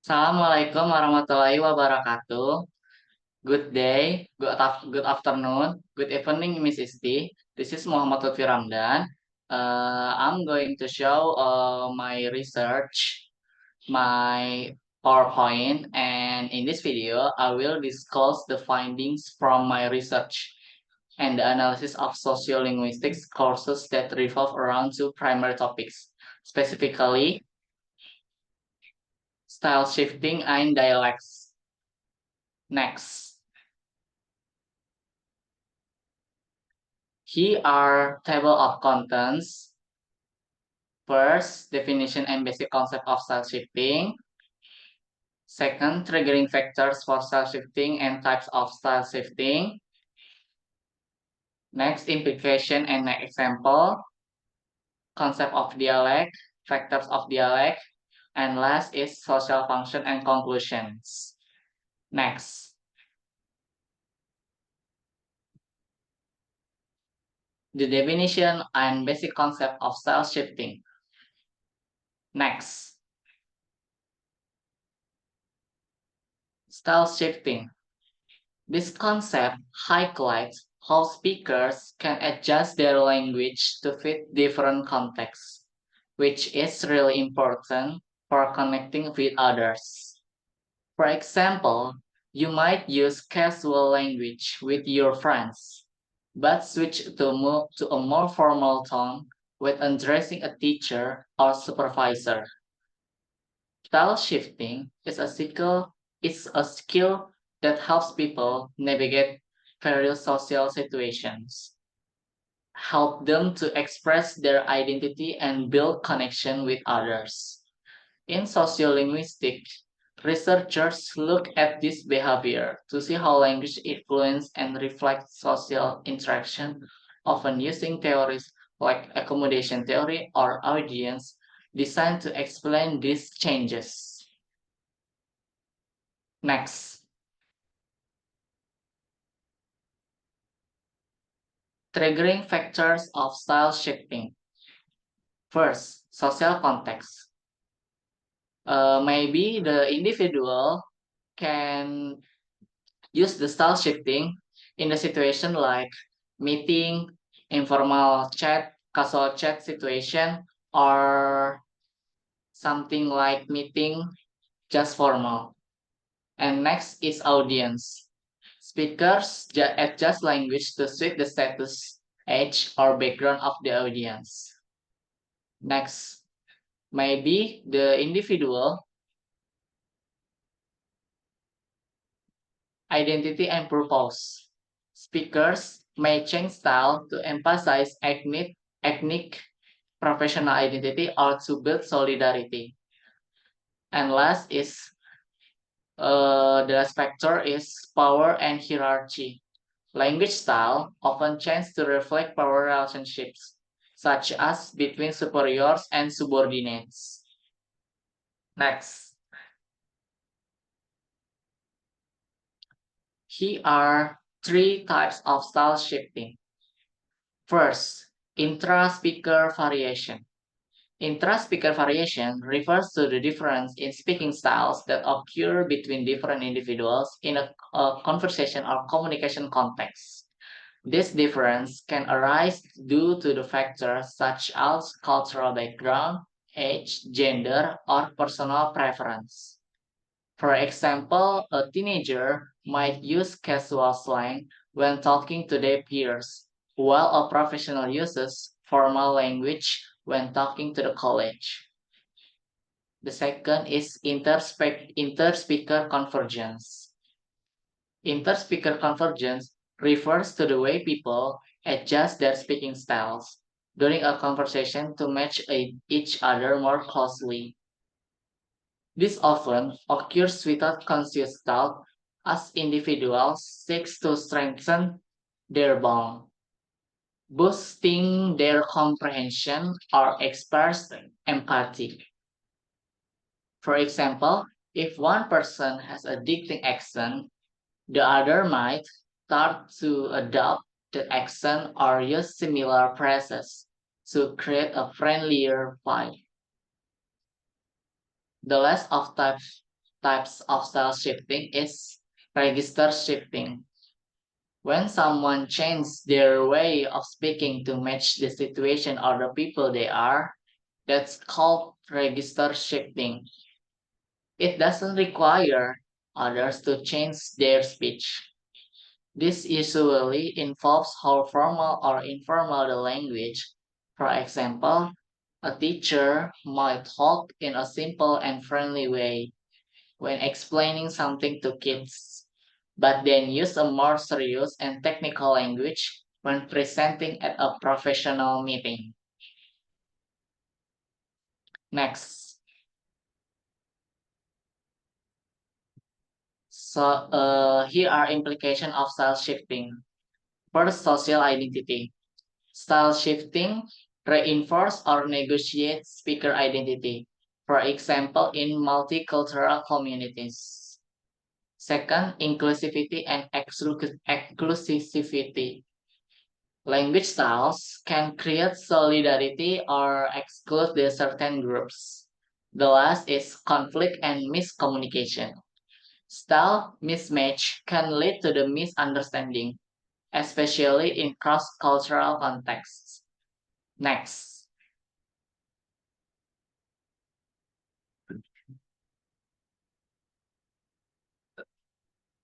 Assalamualaikum warahmatullahi wabarakatuh. Good day, good afternoon, good evening, Miss Isti. This is Muhammad Lutfi Ramdan. I'm going to show my research, my PowerPoint, and in this video, I will discuss the findings from my research and the analysis of sociolinguistics courses that revolve around two primary topics, specifically style shifting and dialects. Next. Here are table of contents. First, definition and basic concept of style shifting. Second, triggering factors for style shifting and types of style shifting. Next, implication and example. Concept of dialect, factors of dialect. And last is social function and conclusions. Next, the definition and basic concept of style shifting. Next, style shifting. This concept highlights how speakers can adjust their language to fit different contexts, which is really important for connecting with others. For example, you might use casual language with your friends, but switch to a more formal tone when addressing a teacher or supervisor. Style shifting is a skill that helps people navigate various social situations, help them to express their identity and build connection with others. In sociolinguistics, researchers look at this behavior to see how language influences and reflects social interaction, often using theories like accommodation theory or audience designed to explain these changes. Next, triggering factors of style shifting. First, social context. Maybe the individual can use the style shifting in a situation like meeting, informal chat, casual chat situation, or something like meeting just formal. And next is audience. Speakers adjust language to suit the status, age, or background of the audience. Next, maybe the individual identity and purpose. Speakers may change style to emphasize ethnic professional identity or to build solidarity. And last is the last factor is power and hierarchy. Language style often changes to reflect power relationships, such as between superiors and subordinates. Next, here are three types of style shifting. First, intra-speaker variation. Intra-speaker variation refers to the difference in speaking styles that occur between different individuals in a conversation or communication context. This difference can arise due to the factors such as cultural background, age, gender, or personal preference. For example, a teenager might use casual slang when talking to their peers, while a professional uses formal language when talking to the college. The second is interspeaker convergence. Interspeaker convergence refers to the way people adjust their speaking styles during a conversation to match each other more closely. This often occurs without conscious thought as individuals seek to strengthen their bond, boosting their comprehension or express empathy. For example, if one person has a distinct accent, the other might start to adopt the accent or use similar phrases to create a friendlier vibe. The last of types types of style shifting is register shifting. When someone changes their way of speaking to match the situation or the people they are, that's called register shifting. It doesn't require others to change their speech. This usually involves how formal or informal the language. For example, a teacher might talk in a simple and friendly way when explaining something to kids, but then use a more serious and technical language when presenting at a professional meeting. Next, here are implications of style shifting. First, social identity. Style shifting reinforce or negotiate speaker identity, for example, in multicultural communities. Second, inclusivity and exclusivity. Language styles can create solidarity or exclude the certain groups. The last is conflict and miscommunication. Style mismatch can lead to the misunderstanding, especially in cross-cultural contexts. Next,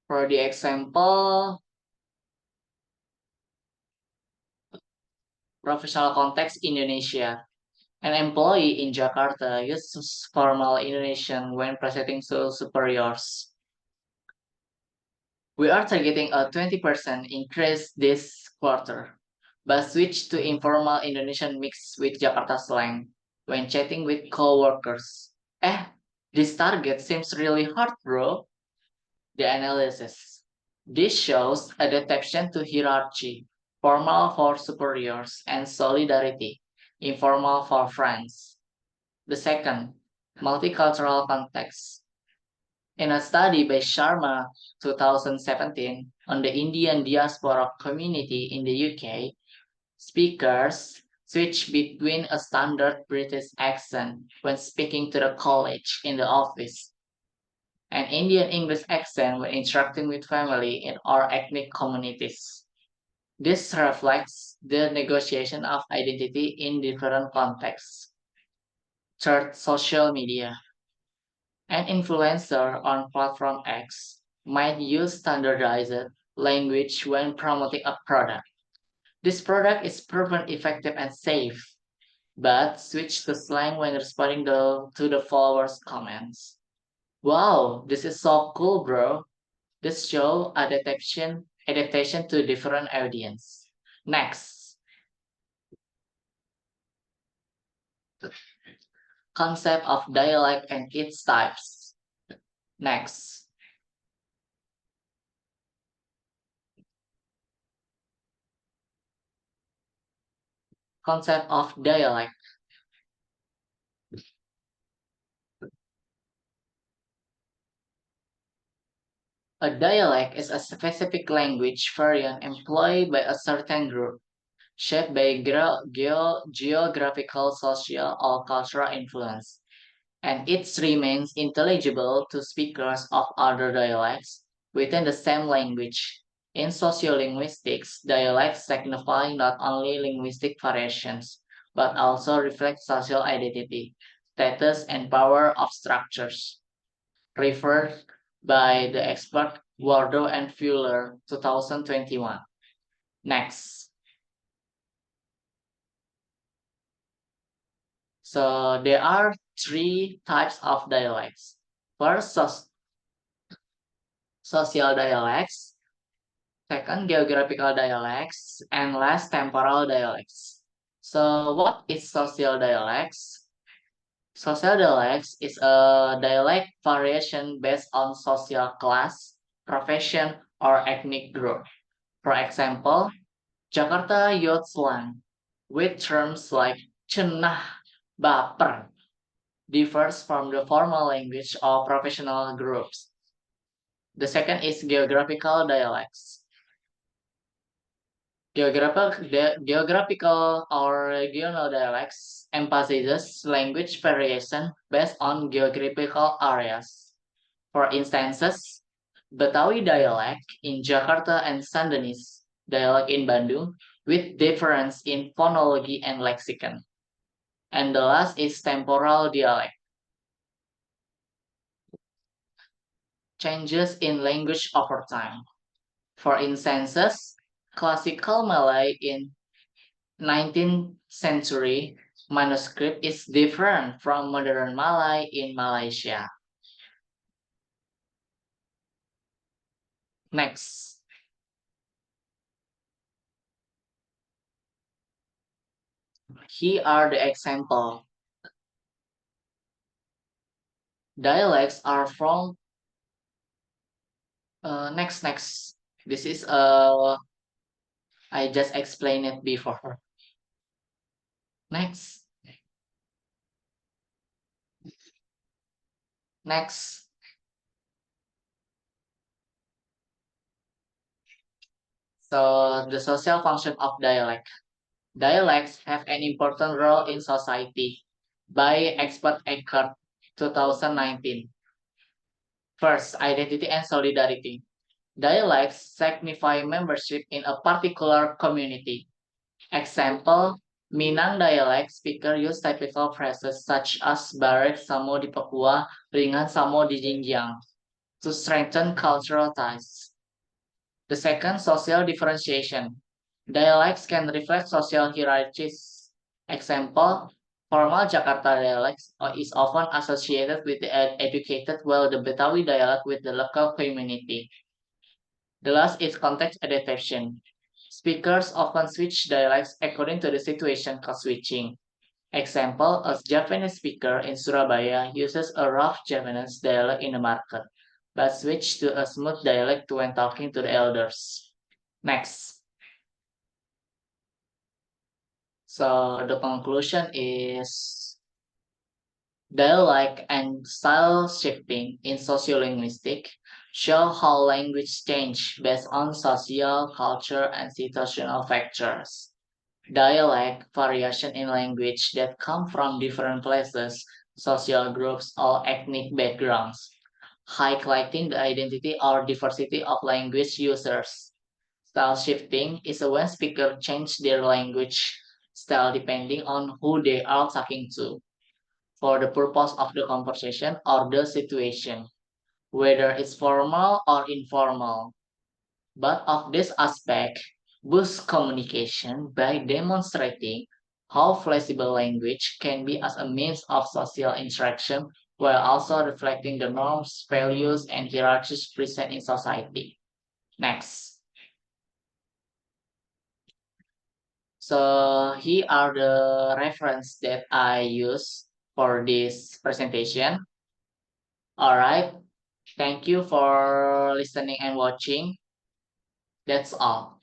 for the example, professional context Indonesia. An employee in Jakarta uses formal Indonesian when presenting to superiors. We are targeting a 20% increase this quarter, but switch to informal Indonesian mixed with Jakarta slang when chatting with coworkers. Eh, this target seems really hard, bro. The analysis. This shows adaptation to hierarchy, formal for superiors, and solidarity, informal for friends. The second, multicultural context. In a study by Sharma 2017 on the Indian diaspora community in the UK, speakers switch between a standard British accent when speaking to the college in the office, an Indian English accent when interacting with family in or ethnic communities. This reflects the negotiation of identity in different contexts. Third, social media. An influencer on platform X might use standardized language when promoting a product. This product is proven effective and safe, but switch to slang when responding to the followers' comments. Wow, this is so cool, bro. This show adaptation to different audience. Next, concept of dialect and its types. Next, concept of dialect. A dialect is a specific language variant employed by a certain group, shaped by geographical, social, or cultural influence, and it remains intelligible to speakers of other dialects within the same language. In sociolinguistics, dialects signify not only linguistic variations, but also reflect social identity, status, and power of structures. Referred by the expert Wardo and Fuller, 2021. Next. So there are three types of dialects. First, social dialects. Second, geographical dialects. And last, temporal dialects. So what is social dialects? Social dialects is a dialect variation based on social class, profession, or ethnic group. For example, Jakarta Youth Slang, with terms like cenah, baper, differs from the formal language of professional groups. The second is geographical dialects. Geographical or regional dialects emphasizes language variation based on geographical areas. For instances, Betawi dialect in Jakarta and Sundanese dialect in Bandung with difference in phonology and lexicon. And the last is temporal dialect. Changes in language over time. For instances, classical Malay in 19th century manuscript is different from modern Malay in Malaysia. Next, here are the example. Dialects are from next. This is I just explained it before. Next, next. So the social function of dialect. Dialects have an important role in society by expert Eckert 2019. First, identity and solidarity. Dialects signify membership in a particular community. Example, Minang dialect speaker use typical phrases such as Barek Samo di Papua, Ringan Samo di Xinjiang to strengthen cultural ties. The second, social differentiation. Dialects can reflect social hierarchies. Example, formal Jakarta dialects is often associated with the educated, while the Betawi dialect with the local community. The last is context adaptation. Speakers often switch dialects according to the situation code switching. Example, a Japanese speaker in Surabaya uses a rough Japanese dialect in the market, but switch to a smooth dialect when talking to the elders. Next. So the conclusion is dialect and style shifting in sociolinguistic show how language change based on social, culture, and situational factors. Dialect variation in language that come from different places, social groups, or ethnic backgrounds, highlighting the identity or diversity of language users. Style shifting is when speakers change their language style depending on who they are talking to, for the purpose of the conversation or the situation, whether it's formal or informal. But of this aspect boosts communication by demonstrating how flexible language can be as a means of social interaction while also reflecting the norms, values, and hierarchies present in society. Next. So here are the reference that I use for this presentation. All right. Thank you for listening and watching. That's all.